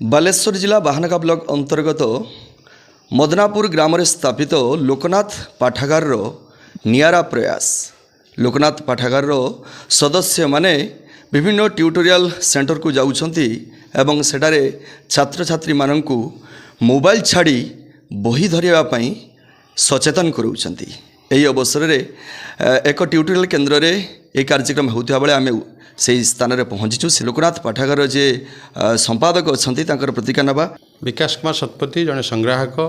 बालेश्वर जिला बाहानगा ब्लॉक अंतर्गत मदनापुर ग्राम स्थापित लोकनाथ पाठागार नियारा प्रयास। लोकनाथ पाठागार सदस्य माने विभिन्न ट्यूटोरियल सेंटर को जाउछंती एवं सेठारे छात्र छात्री माननकु मोबाइल छाड़ी बही धरिया पई सचेतन करूछंती। एही अवसर रे एक ट्यूटोरियल केन्द्र रे ए कार्यक्रम होता बेले आम से स्थान में पहुँचीचु। से लोकनाथ पाठागार जे संपादक अच्छा प्रतिज्ञा नवा। विकास कुमार शतपथी जड़े संग्राहक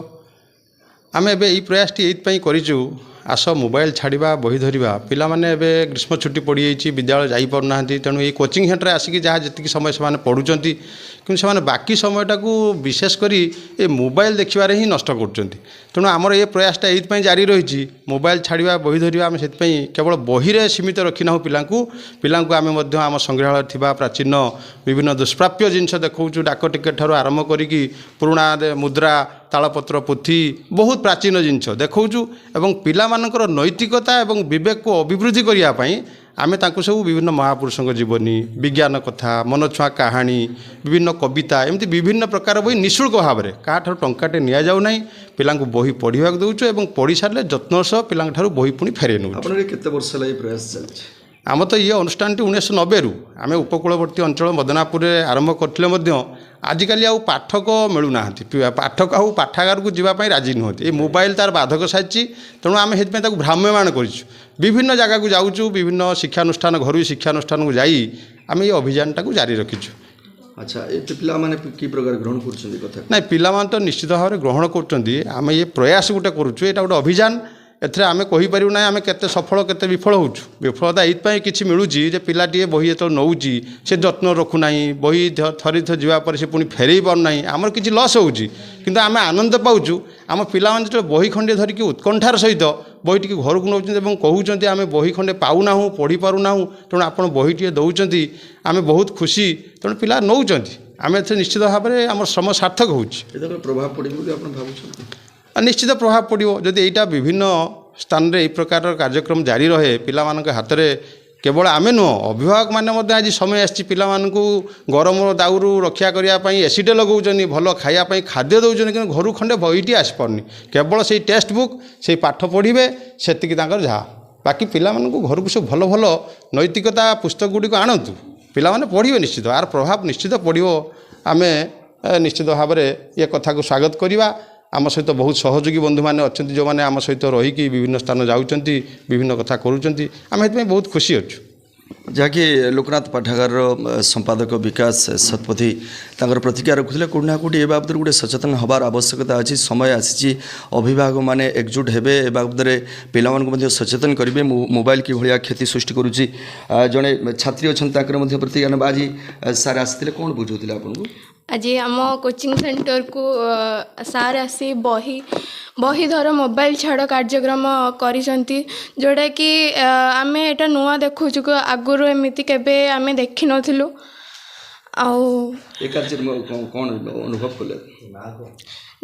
आम ए प्रयास ये करूँ आस मोबाइल छाड़ा बही धरवा पिला माने ग्रीष्म छुट्टी पड़ जाइए विद्यालय जापना तेणु ये कोचिंग सेंटर आसिक जहाँ जी समय से पढ़ुं कि से बाकी समयटा को विशेषकर ये मोबाइल देखार ही नष्ट कर। तेणु आमर ये प्रयासटा ये जारी रही मोबाइल छाड़ा बही धरवा आम से केवल बही रे सीमित रखिना पिला आम आम संग्रहालय थी प्राचीन विभिन्न दुष्प्राप्य जिनस देखा डाक टिकेट ठार आरंभ करी पुराणा मुद्रा तालपत्र पोथी बहुत प्राचीन जिनस देखा एवं पिला मानकर नैतिकता एवं विवेक को अभिवृद्धि करने आमे तांको सब विभिन्न महापुरुषों जीवनी विज्ञान कथा मनछुआ कहानी विभिन्न कविता एमती विभिन्न प्रकार बही निःशुल्क भाव में क्या टंकाटे नि जाऊ ना पिला बही पढ़ा दूचु और पढ़ी सारे जत्न सह पिला बही पुणी फेरे नौ। प्रयास चलती आम तो ये अनुष्ठान 1990 रु आम उपकूलवर्ती अंचल मदनापुर आरंभ करते आजिकल आउ पाठक मिलूना पाठक आउ पाठागार को जीवाई राजी नुहति। ये मोबाइल तार बाधक साजी तेणु आम से भ्राम्यमान कर विभिन्न जगह को जाऊँ विभिन्न शिक्षानुष्ठान घर शिक्षानुष्ठान को जाई आम ये अभियान टाक जारी रखीचु। अच्छा ये पिला माने की प्रकार ग्रहण कर ना पिला तो निश्चित भाव में ग्रहण कर आम ये प्रयास गोटे करुँ ये गोटे अभियान एथरे आमे कहि पारू ना आमे केते सफल केते विफल होछु। विफलता एइतपाई किछि मिलुची जे पिलाटीए बही तो नौची से जत्न रखु नाही बही थरी थरी जीवा पर से पुणी फेरई पार नाही आमर किछि लॉस होउची किंतु आमे आनंद पाउछु। आम पिला माने जो बही खंडे धरिकी उत्कंठार सहित बहीटी घर को नौचंती एवं कहउचंती आमे बही खंडे पाउना हूँ पढ़ी पारू ना तेणु आपण बहीटी दउचंती आमे बहुत खुशी तेणु पिला नौचंती आमे एथरे निश्चित भाव में आम श्रम सार्थक होउची। एतक प्रभाव पड़े बोली आपण भाबुछंती निश्चित प्रभाव पड़ो जदि यहाँ विभिन्न स्थान में यही प्रकार कार्यक्रम जारी रहे पिला हाथ में केवल आमे नुह अभिभावक मैंने आज समय आसी पिला गरम दाउरू रक्षा करने एसीटे लगाऊँ भल खायापी खाद्य दौरान कि घर खंडे बहीटी आसपारनी केवल से टेक्स्ट बुक से पाठ पढ़े से जहाँ बाकी पिला घर को सब भल भल नैतिकता पुस्तक गुड़िक आणतु पिला पढ़े निश्चित यार प्रभाव निश्चित पड़ो। आम निश्चित भाव में ये कथा को स्वागत करवा। आम सहित बहुत सहयोगी बंधु मैंने अच्छा जो मैंने आम सहित रहीकि विभिन्न स्थान जाऊँगी विभिन्न कथा करूँ आम ये बहुत खुशी अच्छु। जहाँकि लोकनाथ पाठागार संपादक विकास शतपथी तांकर प्रतिज्ञा रखुले कौट ना कौट ए बाबद गोटे सचेतन हबार आवश्यकता अच्छी समय आसी अभिभावक मैंने एकजुट हेबे ए बाबद पिला सचेतन करेंगे मोबाइल कि भाया क्षति सृष्टि करुच्ची। जड़े छात्री अच्छा प्रतिज्ञा ना आज सार आसते कौन बुझाते आपको आज आम कोचिंग सेंटर को सार आसी बही धर मोबाइल छाड़ कार्यक्रम करिसंती जोड़ा कि आम एटा नुआ देखु आगुरी एमती केबे आम देखि नथिलु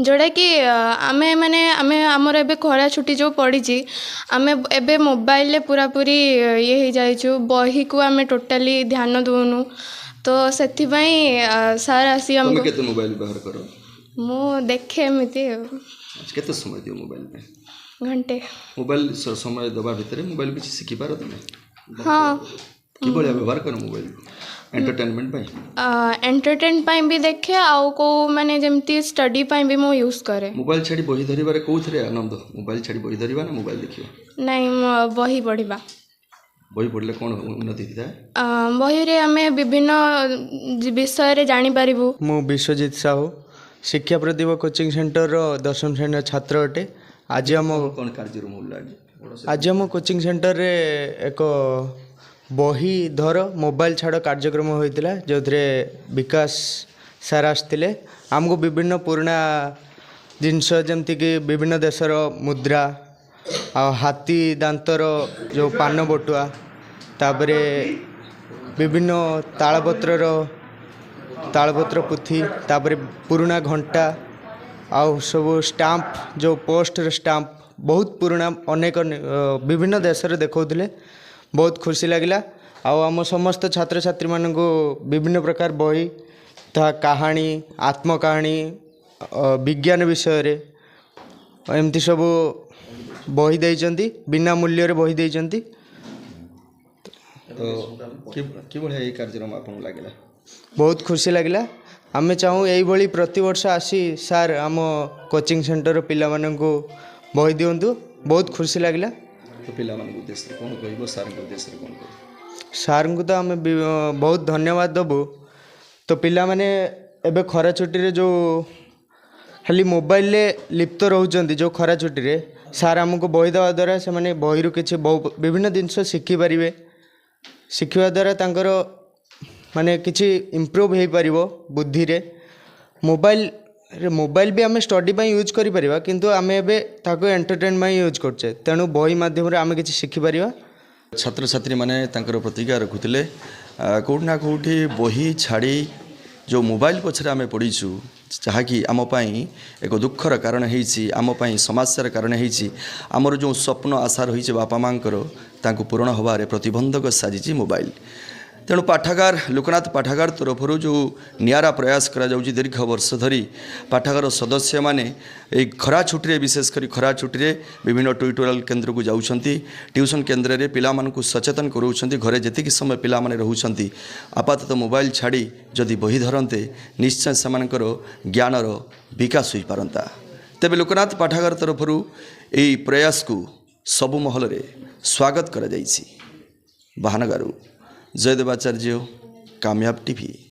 जोड़ा कि आमे माने आमे आमर एबे खरा छुट्टी जो पड़ी आमे एबे मोबाइल ले पूरा पूरी ये हो जाइछु बही को आमे टोटाली ध्यान दोनु तो सेति सार आसी हमको केते मोबाइल व्यवहार करो मु देखे एमती केते समय दियो मोबाइल पे घंटे मोबाइल समय दबा भितर मोबाइल किछि सिखि पारो तमे हाँ कि बलिया व्यवहार करो मोबाइल एंटरटेनमेंट पाई एंटरटेन पाई भी देखे आउ को माने जेमती स्टडी पाई भी मो यूज करे। मोबाइल छाड़ी बही धरिबारे कोउथरे आनंद मोबाइल छाड़ी बही धरिबा ना मोबाइल देखिबा नहीं बही पढ़िबा बही पढ़ले कौन उन्नति था बही रे आमे विभिन्न विषय रे जानि पारिबु। मु विश्वजीत साहू शिक्षा प्रतिभा कोचिंग सेंटर रो 10म श्रेणी छात्र अटे। आज हम कौन कार्यक्रम होला आज हम कोचिंग सेंटर रे एक बही धर मोबाइल छाड़ कार्यक्रम होइतिला जो विकास सार आसते आमको विभिन्न पुराणा जिनस जमती कि विभिन्न देशर मुद्रा आ हाथी दांतर जो पान बटुआ तापरे विभिन्न तालपत्र पुथी तापरे पुराणा घंटा आउ सब स्टाम्प जो पोस्ट स्टाम्प बहुत पुराणा अनेक विभिन्न देश रे देखौथिले बहुत खुशी लगिला। आउ आम समस्त छात्र छात्री मानक विभिन्न प्रकार बही ତାହା କାହାଣୀ ଆତ୍ମକାହାଣୀ ବିଜ୍ଞାନ ବିଷୟରେ ଏମିତି ସବୁ ବହି ଦେଇଛନ୍ତି, ବିନା ମୂଲ୍ୟରେ ବହି ଦେଇଛନ୍ତି। ତ କିଭଳିଆ ଏଇ କାର୍ଯ୍ୟକ୍ରମ ଆପଣଙ୍କୁ ଲାଗିଲା? ବହୁତ ଖୁସି ଲାଗିଲା। ଆମେ ଚାହୁଁ ଏଇଭଳି ପ୍ରତିବର୍ଷ ଆସି ସାର୍ ଆମ କୋଚିଂ ସେଣ୍ଟର ପିଲାମାନଙ୍କୁ ବହି ଦିଅନ୍ତୁ। ବହୁତ ଖୁସି ଲାଗିଲା। ତ ପିଲାମାନଙ୍କ ଉଦ୍ଦେଶ୍ୟରେ କ'ଣ କହିବ, ସାର୍ଙ୍କ ଉଦ୍ଦେଶ୍ୟରେ କ'ଣ କହିବ? ସାର୍ଙ୍କୁ ତ ଆମେ ବହୁତ ଧନ୍ୟବାଦ ଦେବୁ। ତ ପିଲାମାନେ ଏବେ ଖରା ଛୁଟିରେ ଯେଉଁ ଖାଲି ମୋବାଇଲରେ ଲିପ୍ତ ରହୁଛନ୍ତି, ଯେଉଁ ଖରା ଛୁଟିରେ ସାର୍ ଆମକୁ ବହି ଦେବା ଦ୍ୱାରା ସେମାନେ ବହିରୁ କିଛି ବିଭିନ୍ନ ଜିନିଷ ଶିଖିପାରିବେ। ଶିଖିବା ଦ୍ୱାରା ତାଙ୍କର ମାନେ କିଛି ଇମ୍ପ୍ରୁଭ୍ ହୋଇପାରିବ ବୁଦ୍ଧିରେ। ମୋବାଇଲ ବି ଆମେ ଷ୍ଟଡି ପାଇଁ ୟୁଜ୍ କରିପାରିବା, କିନ୍ତୁ ଆମେ ଏବେ ତାକୁ ଏଣ୍ଟରଟେନ୍ ପାଇଁ ୟୁଜ୍ କରୁଛେ। ତେଣୁ ବହି ମାଧ୍ୟମରେ ଆମେ କିଛି ଶିଖିପାରିବା। ଛାତ୍ରଛାତ୍ରୀମାନେ ତାଙ୍କର ପ୍ରତିକ୍ରିୟା ରଖୁଥିଲେ କେଉଁଠି ନା କେଉଁଠି ବହି ଛାଡ଼ି ଯେଉଁ ମୋବାଇଲ ପଛରେ ଆମେ ପଡ଼ିଛୁ, ଯାହାକି ଆମ ପାଇଁ ଏକ ଦୁଃଖର କାରଣ ହେଇଛି, ଆମ ପାଇଁ ସମସ୍ୟାର କାରଣ ହେଇଛି। ଆମର ଯେଉଁ ସ୍ୱପ୍ନ ଆଶା ରହିଛି ବାପା ମାଆଙ୍କର, ତାଙ୍କୁ ପୂରଣ ହେବାରେ ପ୍ରତିବନ୍ଧକ ସାଜିଛି ମୋବାଇଲ। ତେଣୁ ପାଠାଗାର ଲୋକନାଥ ପାଠାଗାର ତରଫରୁ ଯେଉଁ ନିଆରା ପ୍ରୟାସ କରାଯାଉଛି ଦୀର୍ଘ ବର୍ଷ ଧରି, ପାଠାଗାର ସଦସ୍ୟମାନେ ଏହି ଖରା ଛୁଟିରେ, ବିଶେଷ କରି ଖରା ଛୁଟିରେ ବିଭିନ୍ନ ଟ୍ୟୁଟୋରିଆଲ କେନ୍ଦ୍ରକୁ ଯାଉଛନ୍ତି, ଟ୍ୟୁସନ୍ କେନ୍ଦ୍ରରେ ପିଲାମାନଙ୍କୁ ସଚେତନ କରାଉଛନ୍ତି। ଘରେ ଯେତିକି ସମୟ ପିଲାମାନେ ରହୁଛନ୍ତି, ଆପାତତଃ ମୋବାଇଲ ଛାଡ଼ି ଯଦି ବହି ଧରନ୍ତେ, ନିଶ୍ଚୟ ସେମାନଙ୍କର ଜ୍ଞାନର ବିକାଶ ହୋଇପାରନ୍ତା। ତେବେ ଲୋକନାଥ ପାଠାଗାର ତରଫରୁ ଏହି ପ୍ରୟାସକୁ ସବୁ ମହଲରେ ସ୍ୱାଗତ କରାଯାଇଛି। ବାହାନଗାରୁ ଜୟଦେବ ଆଚାର୍ଯ୍ୟ, କାମୟାବ ଟିଭି।